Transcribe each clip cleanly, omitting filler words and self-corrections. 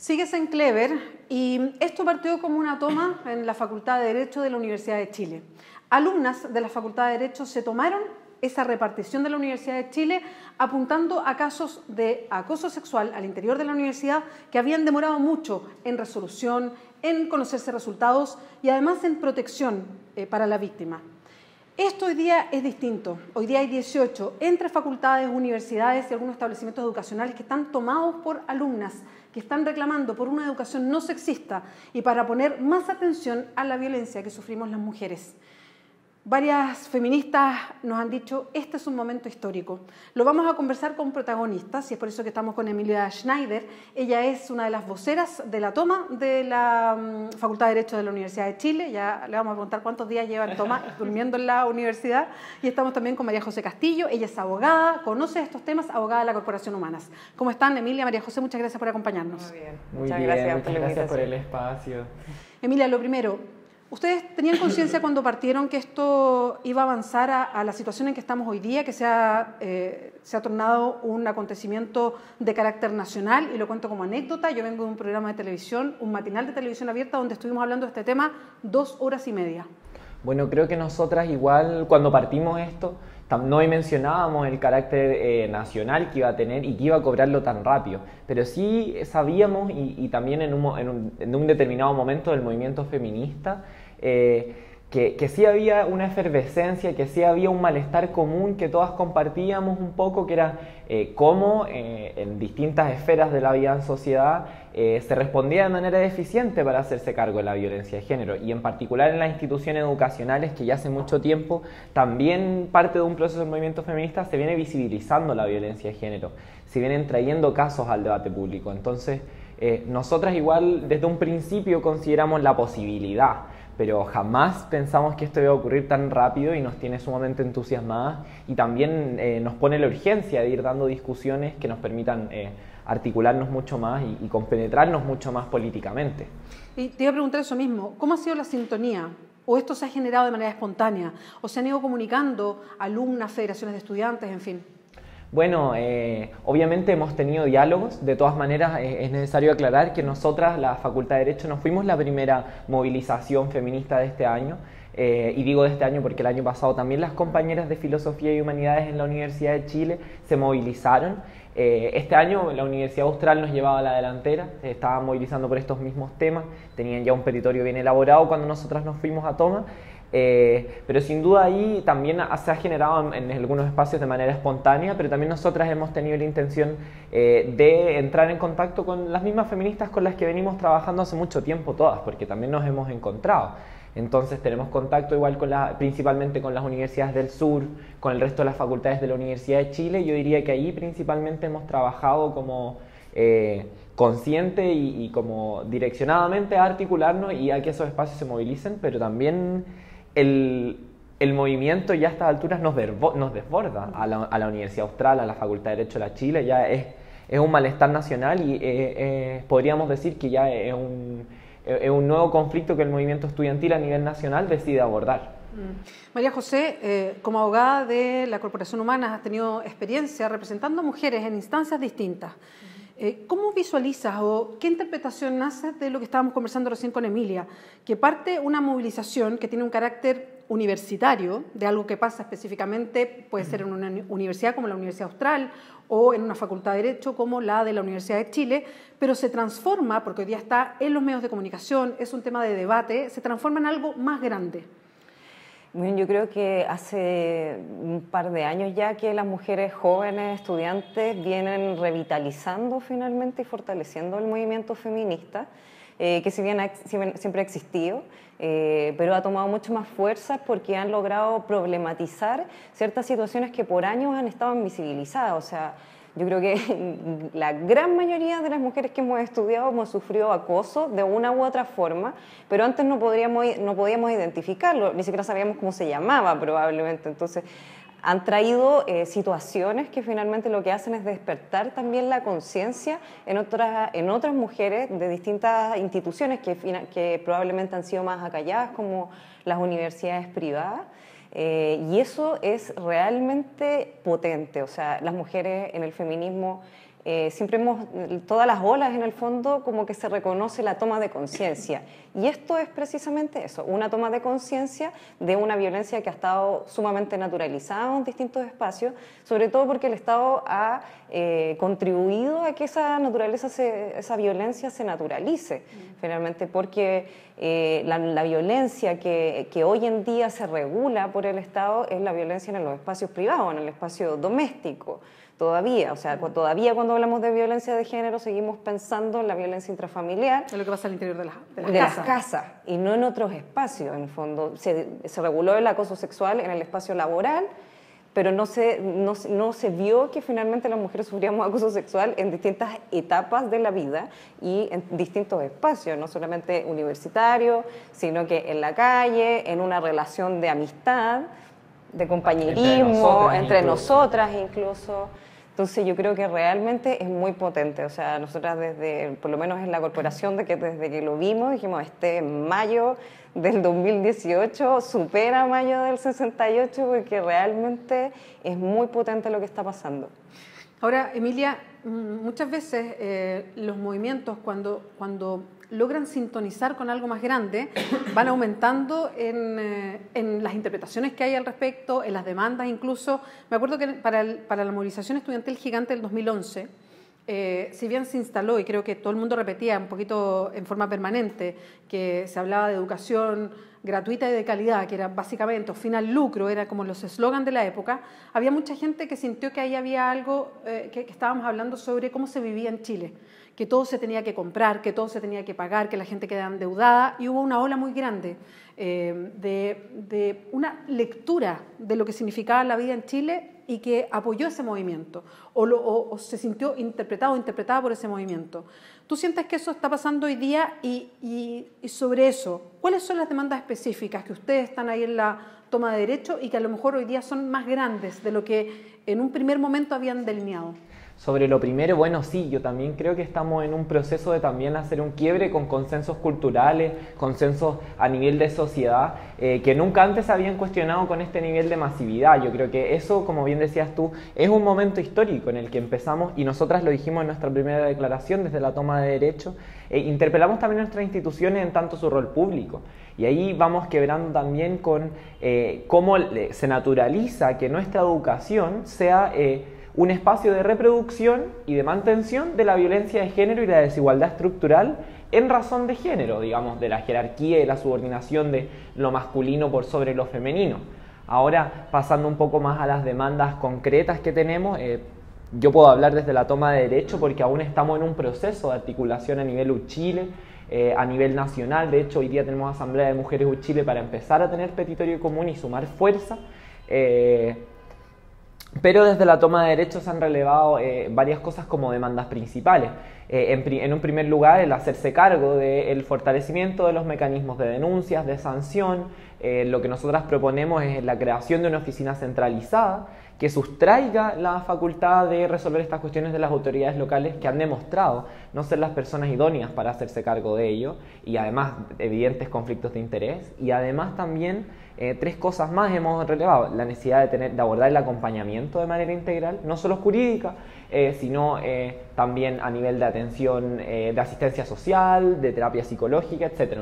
Sigues en Clever y esto partió como una toma en la Facultad de Derecho de la Universidad de Chile. Alumnas de la Facultad de Derecho se tomaron esa repartición de la Universidad de Chile apuntando a casos de acoso sexual al interior de la universidad que habían demorado mucho en resolución, en conocerse resultados y además en protección para la víctima. Esto hoy día es distinto. Hoy día hay 18 entre facultades, universidades y algunos establecimientos educacionales que están tomados por alumnas que están reclamando por una educación no sexista y para poner más atención a la violencia que sufrimos las mujeres. Varias feministas nos han dicho, este es un momento histórico. Lo vamos a conversar con protagonistas y es por eso que estamos con Emilia Schneider. Ella es una de las voceras de la toma de la Facultad de Derecho de la Universidad de Chile. Ya le vamos a preguntar cuántos días lleva en toma durmiendo en la universidad. Y estamos también con María José Castillo. Ella es abogada, conoce estos temas, abogada de la Corporación Humanas. ¿Cómo están, Emilia, María José? Muchas gracias por acompañarnos. Muy bien. Muchas gracias por el espacio. Emilia, lo primero, ¿ustedes tenían conciencia cuando partieron que esto iba a avanzar a la situación en que estamos hoy día, que se ha tornado un acontecimiento de carácter nacional? Y lo cuento como anécdota, yo vengo de un programa de televisión, un matinal de televisión abierta, donde estuvimos hablando de este tema 2 horas y media. Bueno, creo que nosotras igual cuando partimos esto, no mencionábamos el carácter nacional que iba a tener y que iba a cobrarlo tan rápido, pero sí sabíamos y también en un determinado momento del movimiento feminista que sí había una efervescencia, que sí había un malestar común que todas compartíamos un poco, que era cómo en distintas esferas de la vida en sociedad se respondía de manera eficiente para hacerse cargo de la violencia de género, y en particular en las instituciones educacionales, que ya hace mucho tiempo, también parte de un proceso del movimiento feminista, se viene visibilizando la violencia de género, se vienen trayendo casos al debate público. Entonces, nosotras igual desde un principio consideramos la posibilidad, pero jamás pensamos que esto iba a ocurrir tan rápido, y nos tiene sumamente entusiasmadas y también nos pone la urgencia de ir dando discusiones que nos permitan articularnos mucho más y compenetrarnos mucho más políticamente. Y te iba a preguntar eso mismo, ¿cómo ha sido la sintonía? ¿O esto se ha generado de manera espontánea? ¿O se han ido comunicando alumnas, federaciones de estudiantes, en fin? Bueno, obviamente hemos tenido diálogos. De todas maneras, es necesario aclarar que nosotras, la Facultad de Derecho, no fuimos la primera movilización feminista de este año. Y digo de este año porque el año pasado también las compañeras de Filosofía y Humanidades en la Universidad de Chile se movilizaron. Este año la Universidad Austral nos llevaba a la delantera, estaban movilizando por estos mismos temas, tenían ya un petitorio bien elaborado cuando nosotras nos fuimos a toma. Pero sin duda ahí también se ha generado en algunos espacios de manera espontánea, pero también nosotras hemos tenido la intención de entrar en contacto con las mismas feministas con las que venimos trabajando hace mucho tiempo todas, porque también nos hemos encontrado. Entonces tenemos contacto igual principalmente con las universidades del sur, con el resto de las facultades de la Universidad de Chile. Yo diría que ahí principalmente hemos trabajado como consciente y como direccionadamente a articularnos y a que esos espacios se movilicen, pero también el movimiento ya a estas alturas nos desborda a la Universidad Austral, a la Facultad de Derecho de la Chile. Ya es un malestar nacional y podríamos decir que ya es un nuevo conflicto que el movimiento estudiantil a nivel nacional decide abordar. María José, como abogada de la Corporación Humanas, has tenido experiencia representando a mujeres en instancias distintas. ¿Cómo visualizas o qué interpretación haces de lo que estábamos conversando recién con Emilia? Que parte una movilización que tiene un carácter universitario, de algo que pasa específicamente, puede ser en una universidad como la Universidad Austral o en una facultad de Derecho como la de la Universidad de Chile, pero se transforma, porque hoy día está en los medios de comunicación, es un tema de debate, se transforma en algo más grande. Bueno, yo creo que hace un par de años ya que las mujeres jóvenes, estudiantes, vienen revitalizando finalmente y fortaleciendo el movimiento feminista, que si bien siempre ha existido, pero ha tomado mucho más fuerza porque han logrado problematizar ciertas situaciones que por años han estado invisibilizadas. O sea, yo creo que la gran mayoría de las mujeres que hemos estudiado hemos sufrido acoso de una u otra forma, pero antes no podíamos identificarlo, ni siquiera sabíamos cómo se llamaba probablemente. Entonces, han traído situaciones que finalmente lo que hacen es despertar también la conciencia en otras mujeres de distintas instituciones que probablemente han sido más acalladas, como las universidades privadas. Y eso es realmente potente. O sea, las mujeres en el feminismo siempre todas las olas en el fondo como que se reconoce la toma de conciencia. Y esto es precisamente eso, una toma de conciencia de una violencia que ha estado sumamente naturalizada en distintos espacios, sobre todo porque el Estado ha contribuido a que esa naturaleza, esa violencia se naturalice, finalmente, porque la violencia que hoy en día se regula por el Estado es la violencia en los espacios privados, en el espacio doméstico. Todavía, o sea, todavía cuando hablamos de violencia de género seguimos pensando en la violencia intrafamiliar. Es lo que pasa al interior de las casas y no en otros espacios, en el fondo. Se reguló el acoso sexual en el espacio laboral, pero no se vio que finalmente las mujeres sufríamos acoso sexual en distintas etapas de la vida y en distintos espacios, no solamente universitarios, sino que en la calle, en una relación de amistad, de compañerismo, entre nosotras incluso. Entonces yo creo que realmente es muy potente, o sea, nosotras por lo menos en la corporación, desde que lo vimos, dijimos, mayo del 2018 supera mayo del 68, porque realmente es muy potente lo que está pasando. Ahora, Emilia, muchas veces los movimientos cuando logran sintonizar con algo más grande, van aumentando en las interpretaciones que hay al respecto, en las demandas incluso. Me acuerdo que para la movilización estudiantil gigante del 2011, si bien se instaló, y creo que todo el mundo repetía un poquito en forma permanente, que se hablaba de educación gratuita y de calidad, que era básicamente, o fin al lucro, era como los eslogans de la época, había mucha gente que sintió que ahí había algo, que estábamos hablando sobre cómo se vivía en Chile, que todo se tenía que comprar, que todo se tenía que pagar, que la gente quedaba endeudada, y hubo una ola muy grande de una lectura de lo que significaba la vida en Chile y que apoyó ese movimiento, o se sintió interpretado o interpretada por ese movimiento. ¿Tú sientes que eso está pasando hoy día? Y sobre eso, ¿cuáles son las demandas específicas que ustedes están ahí en la toma de derecho y que a lo mejor hoy día son más grandes de lo que en un primer momento habían delineado? Sobre lo primero, bueno, sí, yo también creo que estamos en un proceso de también hacer un quiebre con consensos culturales, consensos a nivel de sociedad, que nunca antes se habían cuestionado con este nivel de masividad. Yo creo que eso, como bien decías tú, es un momento histórico en el que empezamos, y nosotras lo dijimos en nuestra primera declaración desde la toma de derecho, interpelamos también a nuestras instituciones en tanto su rol público. Y ahí vamos quebrando también con cómo se naturaliza que nuestra educación sea un espacio de reproducción y de mantención de la violencia de género y la desigualdad estructural en razón de género, digamos, de la jerarquía y la subordinación de lo masculino por sobre lo femenino. Ahora, pasando un poco más a las demandas concretas que tenemos, yo puedo hablar desde la toma de derecho porque aún estamos en un proceso de articulación a nivel Uchile, a nivel nacional. De hecho, hoy día tenemos Asamblea de Mujeres Uchile para empezar a tener petitorio común y sumar fuerza. Pero desde la toma de derechos se han relevado varias cosas como demandas principales. En un primer lugar, el hacerse cargo del fortalecimiento de los mecanismos de denuncias, de sanción. Lo que nosotras proponemos es la creación de una oficina centralizada que sustraiga la facultad de resolver estas cuestiones de las autoridades locales que han demostrado no ser las personas idóneas para hacerse cargo de ello, y además evidentes conflictos de interés. Y además también tres cosas más hemos relevado: la necesidad de abordar el acompañamiento de manera integral, no solo jurídica, sino también a nivel de atención, de asistencia social, de terapia psicológica, etc.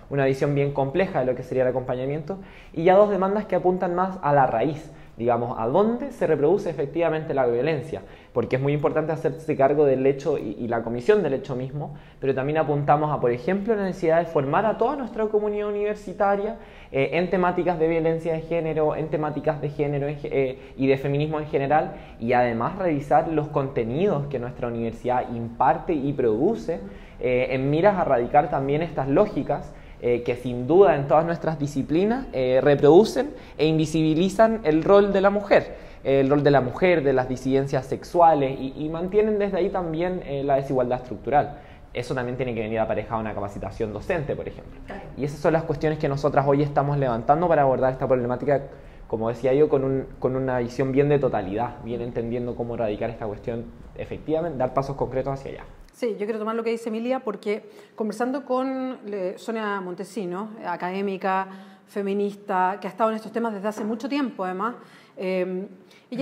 Una visión bien compleja de lo que sería el acompañamiento. Y ya dos demandas que apuntan más a la raíz, digamos, a dónde se reproduce efectivamente la violencia, porque es muy importante hacerse cargo del hecho y la comisión del hecho mismo, pero también apuntamos a, por ejemplo, la necesidad de formar a toda nuestra comunidad universitaria en temáticas de violencia de género, en temáticas de género y de feminismo en general, y además revisar los contenidos que nuestra universidad imparte y produce en miras a erradicar también estas lógicas que sin duda en todas nuestras disciplinas reproducen e invisibilizan el rol de la mujer, de las disidencias sexuales, y mantienen desde ahí también la desigualdad estructural. Eso también tiene que venir aparejado a una capacitación docente, por ejemplo. Claro. Y esas son las cuestiones que nosotras hoy estamos levantando para abordar esta problemática, como decía yo, con una visión bien de totalidad, bien entendiendo cómo erradicar esta cuestión, efectivamente, dar pasos concretos hacia allá. Sí, yo quiero tomar lo que dice Emilia porque conversando con Sonia Montesino, académica, feminista, que ha estado en estos temas desde hace mucho tiempo además, ella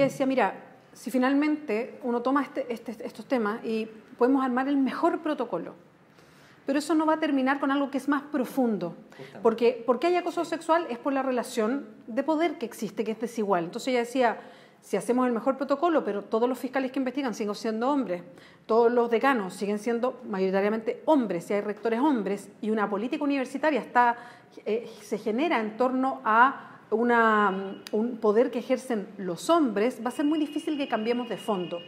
decía, mira, si finalmente uno toma estos temas y podemos armar el mejor protocolo, pero eso no va a terminar con algo que es más profundo, porque hay acoso sexual es por la relación de poder que existe, que es desigual. Entonces ella decía, si hacemos el mejor protocolo, pero todos los fiscales que investigan siguen siendo hombres, todos los decanos siguen siendo mayoritariamente hombres, si hay rectores hombres, y una política universitaria se genera en torno a un poder que ejercen los hombres, va a ser muy difícil que cambiemos de fondo.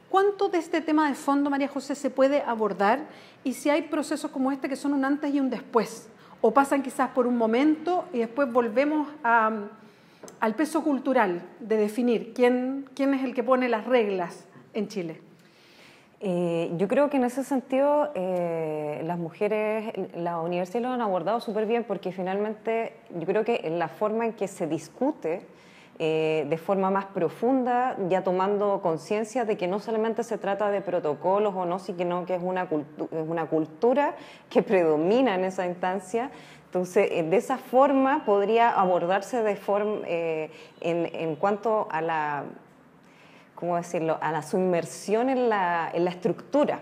¿Cuánto de este tema de fondo, María José, se puede abordar? Y si hay procesos como este que son un antes y un después, o pasan quizás por un momento y después volvemos al peso cultural de definir quién es el que pone las reglas en Chile. Yo creo que en ese sentido las mujeres, la universidad lo han abordado súper bien, porque finalmente yo creo que en la forma en que se discute de forma más profunda, ya tomando conciencia de que no solamente se trata de protocolos o no, sino que es una cultura que predomina en esa instancia. Entonces, de esa forma podría abordarse de forma en cuanto a la, ¿cómo decirlo?, a la submersión en la estructura.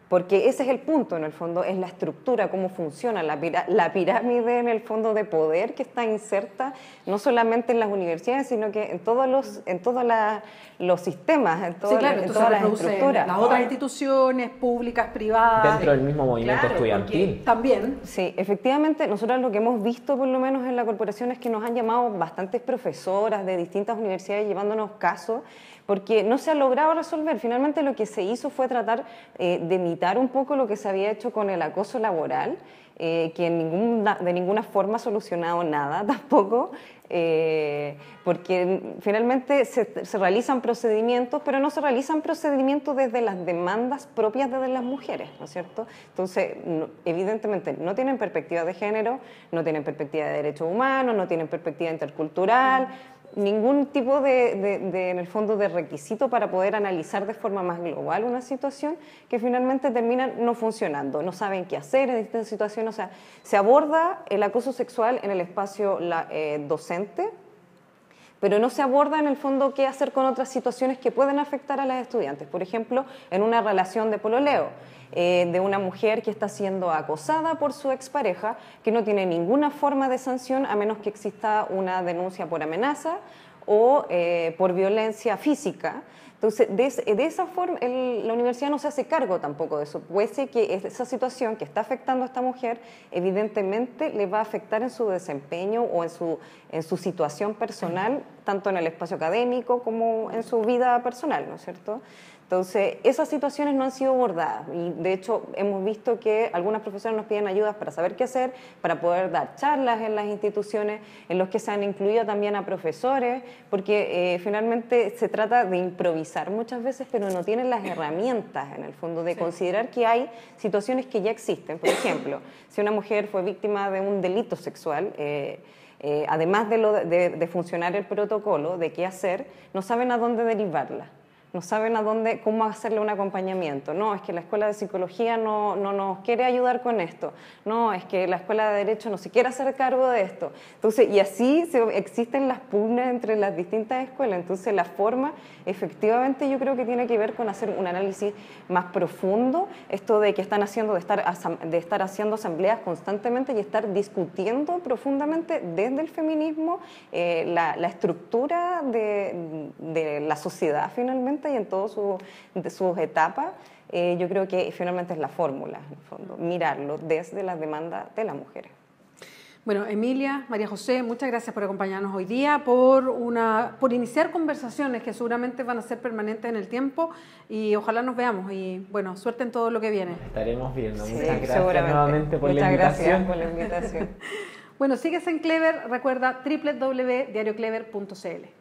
Porque ese es el punto, en el fondo, es la estructura, cómo funciona la pirámide, en el fondo, de poder que está inserta no solamente en las universidades, sino que en todos los sistemas, en todas las estructuras. Las otras instituciones públicas, privadas. Dentro del mismo movimiento estudiantil. También. Sí, efectivamente, nosotros lo que hemos visto, por lo menos en la corporación, es que nos han llamado bastantes profesoras de distintas universidades llevándonos casos, porque no se ha logrado resolver. Finalmente lo que se hizo fue tratar de imitar un poco lo que se había hecho con el acoso laboral, que de ninguna forma ha solucionado nada tampoco, porque finalmente se realizan procedimientos, pero no se realizan procedimientos desde las demandas propias de las mujeres, ¿no es cierto? Entonces, evidentemente, no tienen perspectiva de género, no tienen perspectiva de derechos humanos, no tienen perspectiva intercultural, ningún tipo en el fondo, de requisito para poder analizar de forma más global una situación que finalmente termina no funcionando. No saben qué hacer en esta situación. O sea, se aborda el acoso sexual en el espacio docente, pero no se aborda en el fondo qué hacer con otras situaciones que pueden afectar a las estudiantes. Por ejemplo, en una relación de pololeo, de una mujer que está siendo acosada por su expareja, que no tiene ninguna forma de sanción a menos que exista una denuncia por amenaza o por violencia física. Entonces, de esa forma, la universidad no se hace cargo tampoco de eso. Puede ser que esa situación que está afectando a esta mujer, evidentemente le va a afectar en su desempeño o en su situación personal, tanto en el espacio académico como en su vida personal, ¿no es cierto? Entonces, esas situaciones no han sido abordadas y, de hecho, hemos visto que algunas profesoras nos piden ayudas para saber qué hacer, para poder dar charlas en las instituciones, en los que se han incluido también a profesores, porque finalmente se trata de improvisar muchas veces, pero no tienen las herramientas, en el fondo, de considerar que hay situaciones que ya existen. Por ejemplo, si una mujer fue víctima de un delito sexual, además de funcionar el protocolo de qué hacer, no saben a dónde derivarla. No saben cómo hacerle un acompañamiento. No, es que la escuela de psicología no nos quiere ayudar con esto. No, es que la escuela de derecho no se quiere hacer cargo de esto. Entonces, y así existen las pugnas entre las distintas escuelas. Entonces, la forma, efectivamente, yo creo que tiene que ver con hacer un análisis más profundo, esto de que están haciendo, de estar haciendo asambleas constantemente y estar discutiendo profundamente desde el feminismo la estructura de la sociedad, finalmente, y en todas sus etapas. Yo creo que finalmente es la fórmula, en el fondo, mirarlo desde las demandas de las mujeres. Bueno, Emilia, María José, muchas gracias por acompañarnos hoy día, por iniciar conversaciones que seguramente van a ser permanentes en el tiempo y ojalá nos veamos y, bueno, suerte en todo lo que viene. Estaremos viendo. Sí, muchas gracias nuevamente por la invitación. Muchas gracias por la invitación. Bueno, síguese en Clever, recuerda www.diarioclever.cl.